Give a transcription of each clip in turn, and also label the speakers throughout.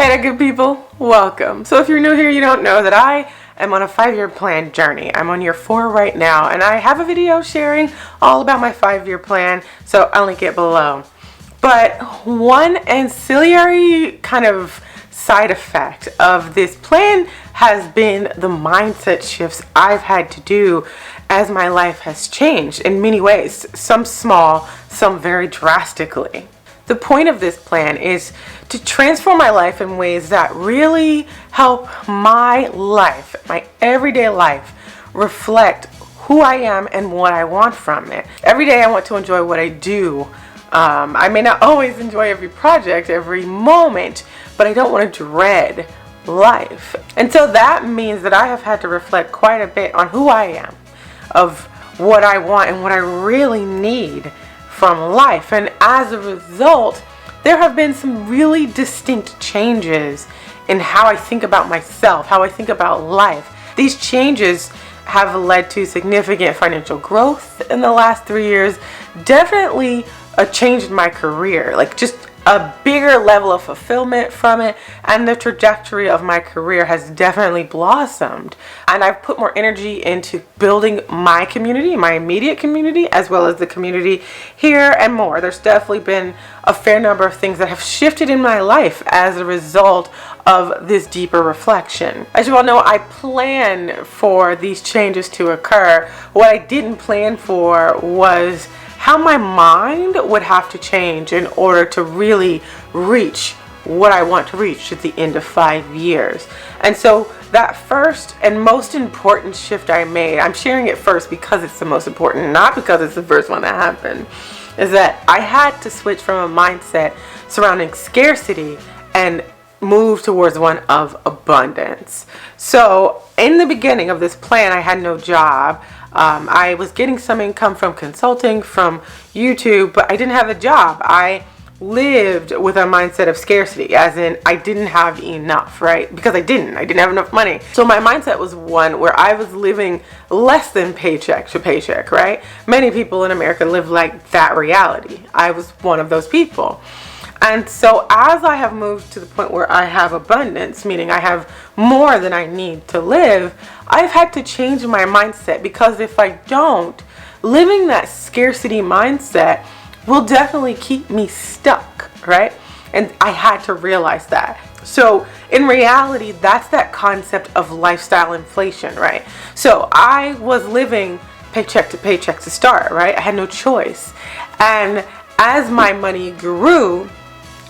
Speaker 1: Hey there, good people, welcome. So if you're new here, you don't know that I am on a 5-year plan journey. I'm on year 4 right now, and I have a video sharing all about my 5-year plan, so I'll link it below. But one ancillary kind of side effect of this plan has been the mindset shifts I've had to do as my life has changed in many ways, some small, some very drastically. The point of this plan is to transform my life in ways that really help my life, my everyday life, reflect who I am and what I want from it. Every day I want to enjoy what I do. I may not always enjoy every project, every moment, but I don't want to dread life. And so that means that I have had to reflect quite a bit on who I am, of what I want and what I really need from life. And as a result, there have been some really distinct changes in how I think about myself, how I think about life. These changes have led to significant financial growth in the last 3 years, definitely a change in my career, like just a bigger level of fulfillment from it, and the trajectory of my career has definitely blossomed. And I've put more energy into building my community, my immediate community, as well as the community here and more. There's definitely been a fair number of things that have shifted in my life as a result of this deeper reflection. As you all know, I planned for these changes to occur. What I didn't plan for was how my mind would have to change in order to really reach what I want to reach at the end of 5 years. And so that first and most important shift I made, I'm sharing it first because it's the most important, not because it's the first one that happened, is that I had to switch from a mindset surrounding scarcity and move towards one of abundance. So in the beginning of this plan, I had no job. I was getting some income from consulting, from YouTube, but I didn't have a job. I lived with a mindset of scarcity, as in I didn't have enough, right? Because I didn't have enough money. So my mindset was one where I was living less than paycheck to paycheck, right? Many people in America live like that reality. I was one of those people. And so as I have moved to the point where I have abundance, meaning I have more than I need to live, I've had to change my mindset, because if I don't, living that scarcity mindset will definitely keep me stuck, right? And I had to realize that. So in reality, that's that concept of lifestyle inflation, right? So I was living paycheck to start, right? I had no choice. And as my money grew,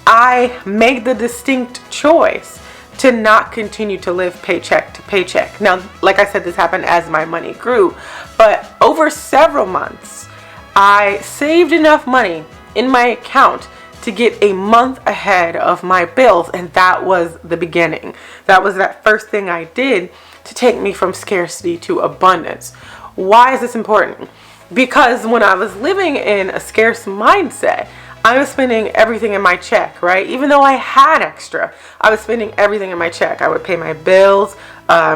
Speaker 1: I made the distinct choice to not continue to live paycheck to paycheck. Now, like I said, this happened as my money grew, but over several months, I saved enough money in my account to get a month ahead of my bills, and that was the beginning. That was that first thing I did to take me from scarcity to abundance. Why is this important? Because when I was living in a scarce mindset, I was spending everything in my check, right? Even though I had extra, I was spending everything in my check. I would pay my bills,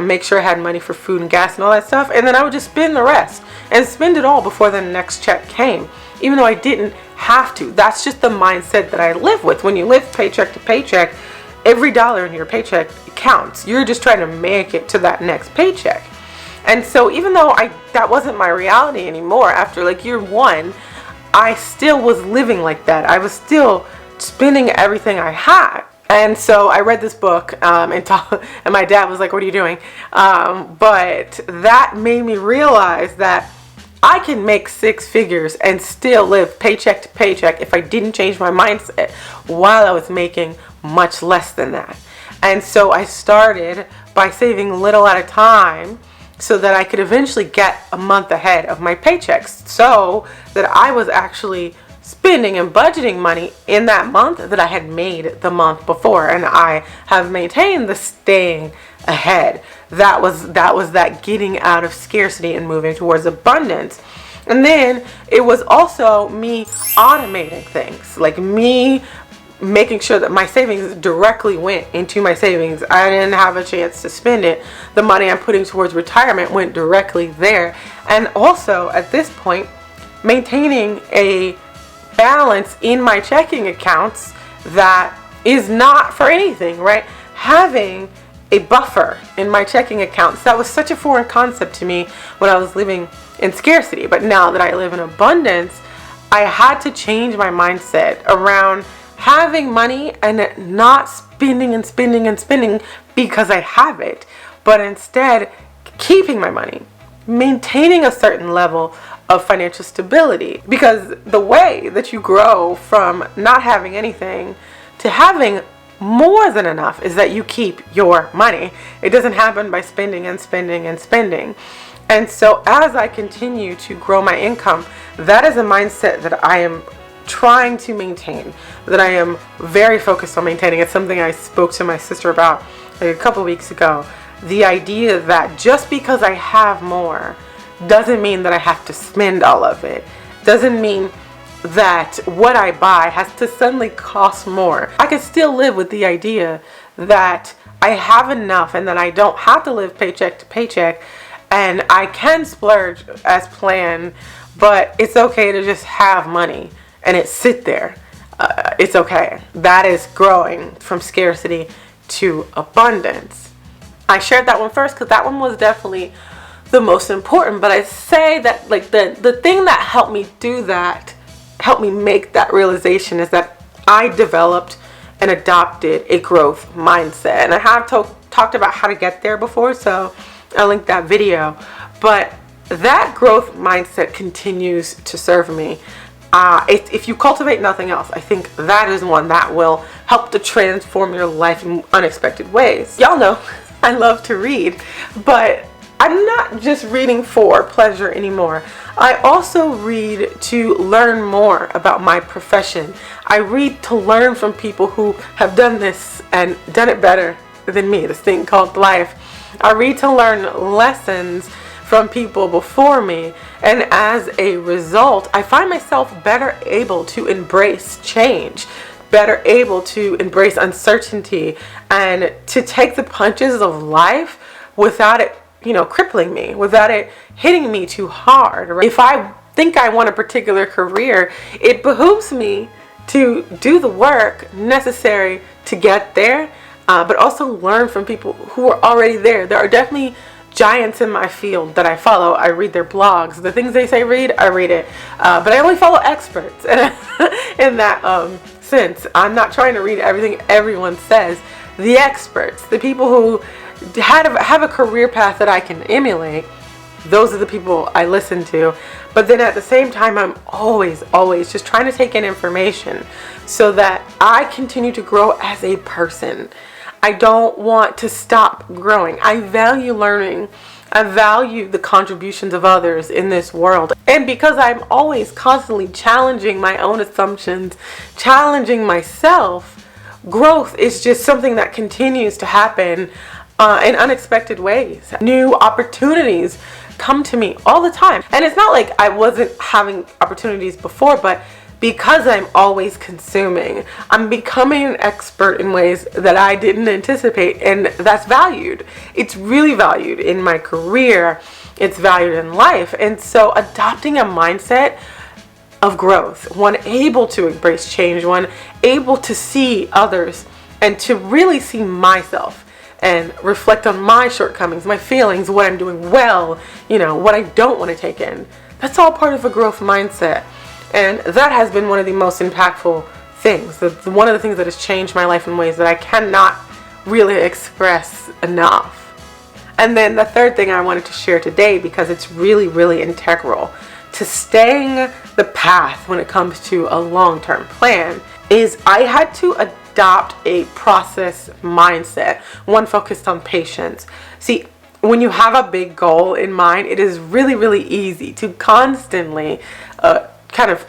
Speaker 1: make sure I had money for food and gas and all that stuff, and then I would just spend the rest and spend it all before the next check came, even though I didn't have to. That's just the mindset that I live with. When you live paycheck to paycheck, every dollar in your paycheck counts. You're just trying to make it to that next paycheck. And so even though that wasn't my reality anymore, after like year 1, I still was living like that. I was still spending everything I had. And so I read this book and my dad was like, "What are you doing?" But that made me realize that I can make 6 figures and still live paycheck to paycheck if I didn't change my mindset while I was making much less than that. And so I started by saving little at a time, so that I could eventually get a month ahead of my paychecks, so that I was actually spending and budgeting money in that month that I had made the month before. And I have maintained the staying ahead. That was that getting out of scarcity and moving towards abundance. And then it was also me automating things, like me making sure that my savings directly went into my savings. I didn't have a chance to spend it. The money I'm putting towards retirement went directly there. And also at this point, maintaining a balance in my checking accounts that is not for anything, right? Having a buffer in my checking accounts, that was such a foreign concept to me when I was living in scarcity. But now that I live in abundance, I had to change my mindset around having money and not spending and spending and spending because I have it, but instead keeping my money, maintaining a certain level of financial stability. Because the way that you grow from not having anything to having more than enough is that you keep your money. It doesn't happen by spending and spending and spending. And so as I continue to grow my income, that is a mindset that I am trying to maintain, that I am very focused on maintaining. It's something I spoke to my sister about like a couple weeks ago. The idea that just because I have more doesn't mean that I have to spend all of it. Doesn't mean that what I buy has to suddenly cost more. I can still live with the idea that I have enough and that I don't have to live paycheck to paycheck, and I can splurge as planned, but it's okay to just have money and it sit there. It's okay. That is growing from scarcity to abundance. I shared that one first because that one was definitely the most important, but I say that like the thing that helped me do that, helped me make that realization, is that I developed and adopted a growth mindset. And I have talked about how to get there before, so I'll link that video. But that growth mindset continues to serve me. If you cultivate nothing else, I think that is one that will help to transform your life in unexpected ways. Y'all know I love to read, but I'm not just reading for pleasure anymore. I also read to learn more about my profession. I read to learn from people who have done this and done it better than me, this thing called life. I read to learn lessons from people before me, and as a result, I find myself better able to embrace change, better able to embrace uncertainty, and to take the punches of life without it, crippling me, without it hitting me too hard. Right? If I think I want a particular career, it behooves me to do the work necessary to get there, but also learn from people who are already there. There are definitely giants in my field that I follow. I read their blogs. The things they say read, I read it. But I only follow experts in that sense. I'm not trying to read everything everyone says. The experts, the people who have a career path that I can emulate, those are the people I listen to. But then at the same time, I'm always just trying to take in information so that I continue to grow as a person. I don't want to stop growing. I value learning. I value the contributions of others in this world. And because I'm always constantly challenging my own assumptions, challenging myself, growth is just something that continues to happen in unexpected ways. New opportunities come to me all the time. And it's not like I wasn't having opportunities before, but because I'm always consuming, I'm becoming an expert in ways that I didn't anticipate, and that's valued. It's really valued in my career. It's valued in life. And so adopting a mindset of growth, one able to embrace change, one able to see others and to really see myself and reflect on my shortcomings, my feelings, what I'm doing well, what I don't want to take in. That's all part of a growth mindset. And that has been one of the most impactful things. One of the things that has changed my life in ways that I cannot really express enough. And then the third thing I wanted to share today, because it's really, really integral to staying the path when it comes to a long-term plan, is I had to adopt a process mindset, one focused on patience. See, when you have a big goal in mind, it is really, really easy to constantly kind of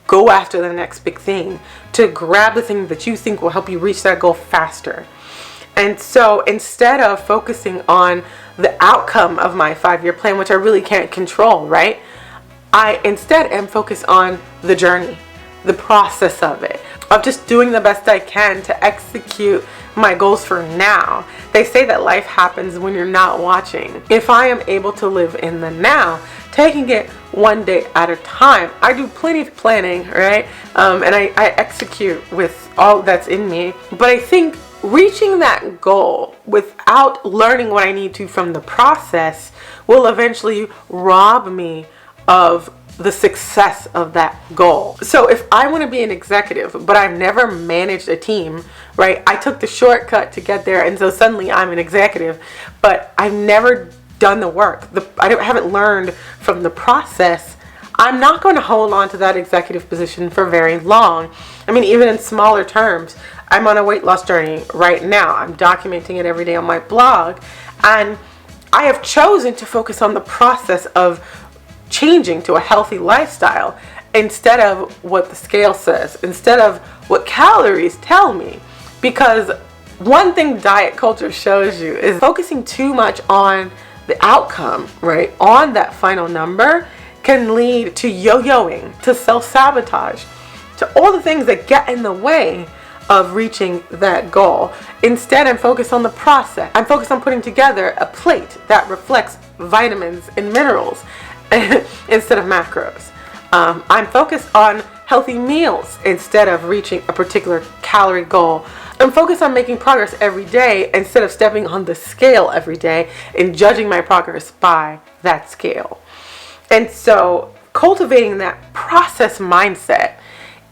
Speaker 1: go after the next big thing, to grab the thing that you think will help you reach that goal faster. And so instead of focusing on the outcome of my 5-year plan, which I really can't control, right? I instead am focused on the journey, the process of it, of just doing the best I can to execute my goals for now. They say that life happens when you're not watching. If I am able to live in the now, taking it one day at a time. I do plenty of planning, right? And I execute with all that's in me. But I think reaching that goal without learning what I need to from the process will eventually rob me of the success of that goal. So if I want to be an executive, but I've never managed a team, right? I took the shortcut to get there, and so suddenly I'm an executive, but I've never done the work. I haven't learned from the process. I'm not going to hold on to that executive position for very long. I mean, even in smaller terms, I'm on a weight loss journey right now. I'm documenting it every day on my blog, and I have chosen to focus on the process of changing to a healthy lifestyle instead of what the scale says, instead of what calories tell me. Because one thing diet culture shows you is focusing too much on the outcome, right, on that final number, can lead to yo-yoing, to self-sabotage, to all the things that get in the way of reaching that goal. Instead, I'm focused on the process. I'm focused on putting together a plate that reflects vitamins and minerals instead of macros. I'm focused on healthy meals instead of reaching a particular calorie goal. I'm focused on making progress every day instead of stepping on the scale every day and judging my progress by that scale. And so cultivating that process mindset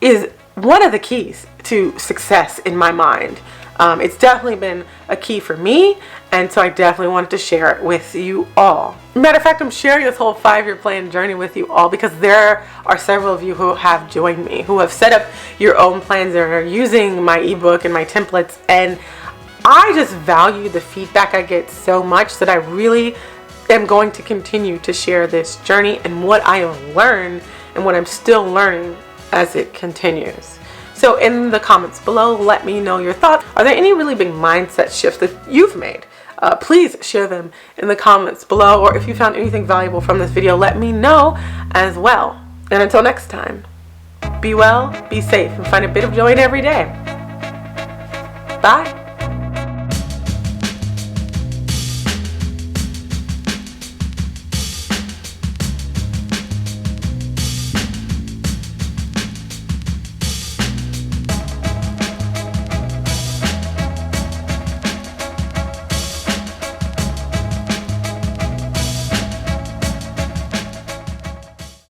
Speaker 1: is one of the keys to success in my mind. It's definitely been a key for me, and so I definitely wanted to share it with you all. Matter of fact, I'm sharing this whole 5-year plan journey with you all because there are several of you who have joined me, who have set up your own plans and are using my ebook and my templates, and I just value the feedback I get so much that I really am going to continue to share this journey and what I have learned and what I'm still learning as it continues. So in the comments below, let me know your thoughts. Are there any really big mindset shifts that you've made? Please share them in the comments below, or if you found anything valuable from this video, let me know as well. And until next time, be well, be safe, and find a bit of joy in every day. Bye.